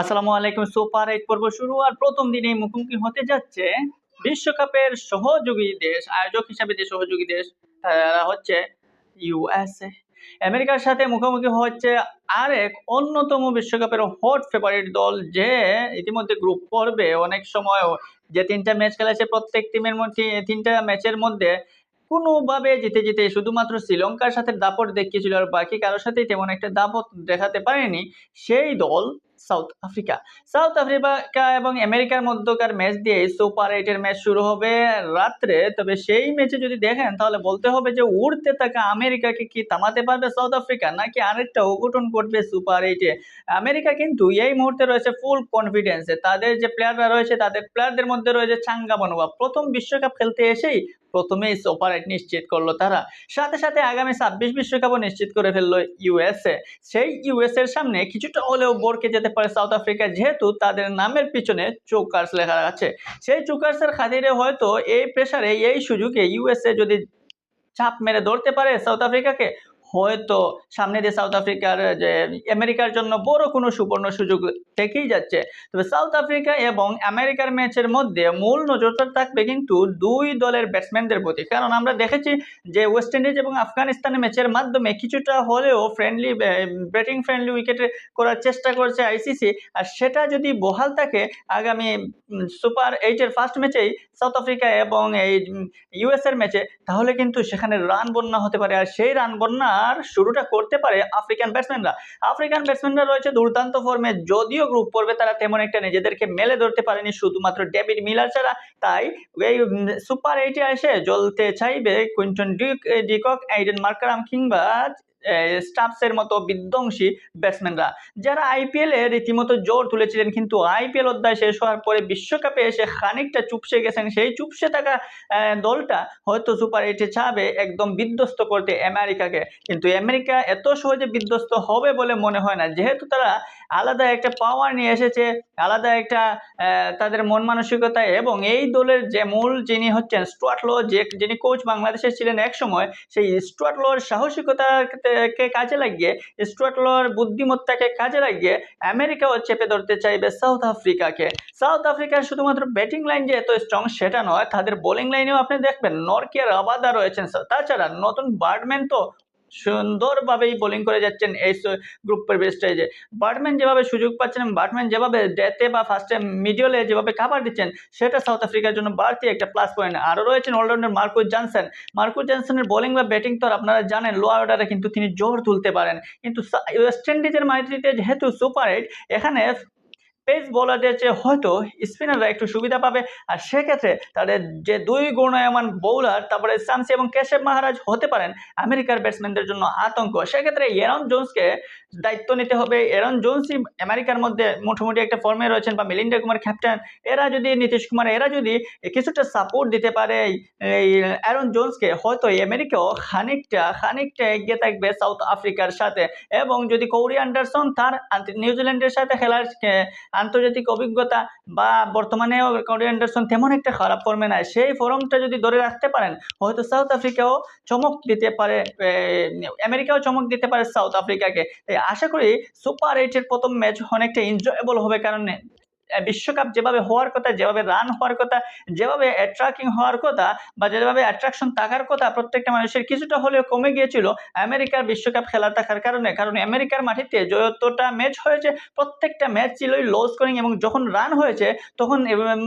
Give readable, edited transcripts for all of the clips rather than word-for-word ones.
আসসালামু আলাইকুম। সুপার 8 পর্ব শুরু আর প্রথম দিনেই মুখোমুখি হতে যাচ্ছে বিশ্বকাপের সহযোগী দেশ, আয়োজক হিসাবে যে সহযোগী দেশ তারা হচ্ছে ইউএসএ। আমেরিকার সাথে মুখোমুখি হচ্ছে আরেক অন্যতম বিশ্বকাপের হট ফেভারিট দল, যে ইতিমধ্যে গ্রুপ পর্বে অনেক সময় যে ৩ টা ম্যাচ খেলেছে, প্রত্যেক টিমের মধ্যে ৩ টা ম্যাচের মধ্যে কোনোভাবে জিতে শ্রুধুমাত্র শ্রীলঙ্কার সাথে দাপট দেখিয়েছিল আর বাকি কারো সাথেই তেমন একটা দাপট দেখাতে পারেনি সেই দল সাউথ আফ্রিকা। সাউথ আফ্রিকা এবং আমেরিকার মধ্যকার ম্যাচ দিয়ে সুপার 8 এর ম্যাচ শুরু হবে রাত্রে। তবে সেই ম্যাচে যদি দেখেন তাহলে বলতে হবে যে উড়তে থাকা আমেরিকাকে কি থামাতে পারবে সাউথ আফ্রিকা, নাকি আরেকটা অঘটন ঘটবে সুপার 8 এ। আমেরিকা কিন্তু এই মুহূর্তে রয়েছে ফুল কনফিডেন্সে, তাদের যে প্লেয়াররা রয়েছে তাদের প্লেয়ারদের মধ্যে রয়েছে চাঙ্গা মনোভাব। প্রথম বিশ্বকাপ খেলতে এসেই প্রথমেই সুপার 8 নিশ্চিত করলো তারা, সাথে সাথে আগামী 26 বিশ্বকাপও নিশ্চিত করে ফেললো ইউএসএ। সেই ইউএস এর সামনে কিছুটা হলেও বরকে যেতে পারে সাউথ আফ্রিকা, যেহেতু তাদের নামের পিছনে চোকার্স লেখা আছে। সেই চোকার্সের খাতিরে হয়তো এই প্রেসারে এই সুযোগে ইউএসএ যদি চাপ মেরে ধরতে পারে সাউথ আফ্রিকাকে, হয়তো সামনে দিয়ে সাউথ আফ্রিকার যে আমেরিকার জন্য বড় কোনো সুবর্ণ সুযোগ থেকেই যাচ্ছে। তবে সাউথ আফ্রিকা এবং আমেরিকার ম্যাচের মধ্যে মূল নজরটা থাকবে কিন্তু দুই দলের ব্যাটসম্যানদের প্রতি, কারণ আমরা দেখেছি যে ওয়েস্ট ইন্ডিজ এবং আফগানিস্তানের ম্যাচের মাধ্যমে কিছুটা হলেও ফ্রেন্ডলি ব্যাটিং ফ্রেন্ডলি উইকেটে করার চেষ্টা করছে আইসিসি। আর সেটা যদি বহাল থাকে আগামী সুপার 8 এর ফার্স্ট ম্যাচেই সাউথ আফ্রিকা এবং এই ইউএস এর ম্যাচে, তাহলে কিন্তু সেখানে রান বন্যা হতে পারে। আর সেই রান বন্যার শুরুটা করতে পারে আফ্রিকান ব্যাটসম্যানরা। আফ্রিকান ব্যাটসম্যানরা রয়েছে দুর্দান্ত ফর্মে, যদিও গ্রুপ পর্বে তারা তেমন একটা নিজেদেরকে মেলে ধরতে পারেনি শুধুমাত্র ডেভিড মিলার ছাড়া। তাই এই সুপার 8 এ এসে জ্বলতে চাইবে কুইন্টন ডিকক, এইডেন মার্কারাম কিংবা স্টাফসের মতো বিধ্বংসী ব্যাটসম্যানরা, যারা আইপিএল এ রীতিমতো জোর তুলেছিলেন, কিন্তু আইপিএল অধ্যায় শেষ হওয়ার পরে বিশ্বকাপে এসে খানিকটা চুপসে গেছেন। সেই চুপসে থাকা দলটা হয়তো সুপার 8 এ চাবে একদম বিধ্বস্ত করতে আমেরিকাকে, কিন্তু আমেরিকা এত সহজে বিধ্বস্ত হবে বলে মনে হয় না, যেহেতু তারা আলাদা একটা পাওয়ার নিয়ে এসেছে, আলাদা একটা তাদের মন মানসিকতা। এবং এই দলের যে মূল যিনি হচ্ছেন স্টুয়ার্ট ল, যিনি কোচ বাংলাদেশে ছিলেন এক সময়, সেই স্টুয়ার্ট লর সাহসিকতাকে কাজে লাগিয়ে, স্টুয়ার্ট লর বুদ্ধিমত্তাকে কাজে লাগিয়ে আমেরিকাও চেপে ধরতে চাইবে সাউথ আফ্রিকাকে। সাউথ আফ্রিকার শুধুমাত্র ব্যাটিং লাইন যে এত স্ট্রং সেটা নয়, তাদের বোলিং লাইনেও আপনি দেখবেন নরকিয়া রাবাদা রয়েছেন। তাছাড়া নতুন বার্ডম্যান তো সুন্দরভাবেই বোলিং করে যাচ্ছেন এই গ্রুপের স্টেজে। বার্ডম্যান যেভাবে সুযোগ পাচ্ছেন, বার্ডম্যান যেভাবে ডেতে বা ফার্স্টে মিডিলে যেভাবে কাভার দিচ্ছেন, সেটা সাউথ আফ্রিকার জন্য বাড়তি একটা প্লাস পয়েন্ট। আরও রয়েছেন অলরাউন্ডার মার্কুস জনসন। মার্কুস জনসনের বোলিং বা ব্যাটিং তো আপনারা জানেন, লোয়ার অর্ডারে কিন্তু তিনি জোর তুলতে পারেন। কিন্তু ওয়েস্ট ইন্ডিজের মাটিতে যেহেতু সুপার 8, এখানে পেস বোলারদের চেয়ে হয়তো স্পিনাররা একটু সুবিধা পাবে। আর সেক্ষেত্রে তাদের যে দুই গুণায়মান বোলার, তারপরে শামসি এবং কেশব মহারাজ হতে পারেন আমেরিকার ব্যাটসম্যানদের জন্য আতঙ্ক। সেক্ষেত্রে এরন জোন্সকে দায়িত্ব নিতে হবে। এরন জোন্সই আমেরিকার মধ্যে মোটামুটি একটা ফর্মে রয়েছেন, বা মিলিন্ডা কুমার ক্যাপ্টেন, এরা যদি নীতিশ কুমার এরা যদি কিছুটা সাপোর্ট দিতে পারে এই এরন জোন্সকে, হয়তো আমেরিকাও খানিকটা এগিয়ে থাকবে সাউথ আফ্রিকার সাথে। এবং যদি কৌরি অ্যান্ডারসন তার নিউজিল্যান্ডের সাথে খেলার আন্তর্জাতিক অভিজ্ঞতা, বা বর্তমানেও করি অ্যান্ডারসন তেমন একটা খারাপ ফর্মে নাই, সেই ফর্মটা যদি ধরে রাখতে পারেন, হয়তো সাউথ আফ্রিকাও চমক দিতে পারে, আমেরিকাও চমক দিতে পারে সাউথ আফ্রিকাকে। আশা করি সুপার 8 এর প্রথম ম্যাচ অনেকটা এনজয়েবল হবে, কারণ বিশ্বকাপ যেভাবে হওয়ার কথা, যেভাবে রান হওয়ার কথা, যেভাবে অ্যাট্রাক্টিং হওয়ার কথা, বা যেভাবে অ্যাট্রাকশন থাকার কথা প্রত্যেকটা মানুষের, কিছুটা হলেও কমে গিয়েছিল আমেরিকার বিশ্বকাপ খেলা থাকার কারণে। কারণ আমেরিকার মাটিতে যতটা ম্যাচ হয়েছে প্রত্যেকটা ম্যাচ ছিলই লো স্কোরিং, এবং যখন রান হয়েছে তখন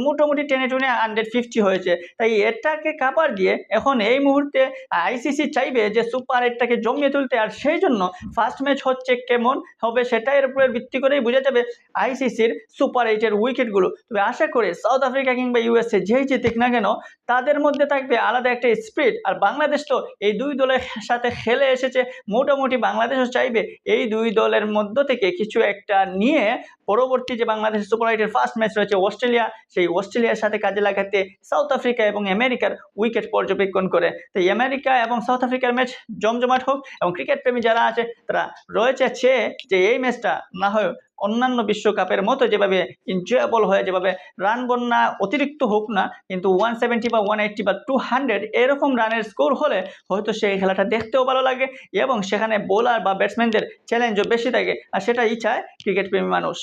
মোটামুটি টেনে 150 হয়েছে। তাই এটাকে কাভার দিয়ে এখন এই মুহূর্তে আইসিসি চাইবে যে সুপার 8টাকে জমিয়ে তুলতে। আর সেই জন্য ফার্স্ট ম্যাচ হচ্ছে কেমন হবে সেটার উপরে ভিত্তি করেই বোঝা যাবে আইসিসির সুপার 8 এর উইকেটগুলো। তবে আশা করি সাউথ আফ্রিকা কিংবা ইউএসএ যেই জিতুক না কেন, তাদের মধ্যে থাকবে আলাদা একটা স্পিড। আর বাংলাদেশ তো এই দুই দলের সাথে খেলে এসেছে, মোটামুটি বাংলাদেশও চাইবে এই দুই দলের মধ্য থেকে কিছু একটা নিয়ে পরবর্তী যে বাংলাদেশের সুপার 8 এর ফার্স্ট ম্যাচ রয়েছে অস্ট্রেলিয়া, সেই অস্ট্রেলিয়ার সাথে কাজে লাগাতে সাউথ আফ্রিকা এবং আমেরিকার উইকেট পর্যবেক্ষণ করে। তো আমেরিকা এবং সাউথ আফ্রিকার ম্যাচ জমজমাট হোক, এবং ক্রিকেট প্রেমী যারা আছে তারা রয়েছে যে এই ম্যাচটা না হয় অন্যান্য বিশ্বকাপের মতো যেভাবে এনজয়েবল হয়ে, যেভাবে রান বন্যা অতিরিক্ত হোক না, কিন্তু 170 বা 180 বা 200 এরকম রানের স্কোর হলে হয়তো সেই খেলাটা দেখতেও ভালো লাগে, এবং সেখানে বোলার বা ব্যাটসম্যানদের চ্যালেঞ্জও বেশি থাকে। আর সেটাই চায় ক্রিকেট প্রেমী মানুষ।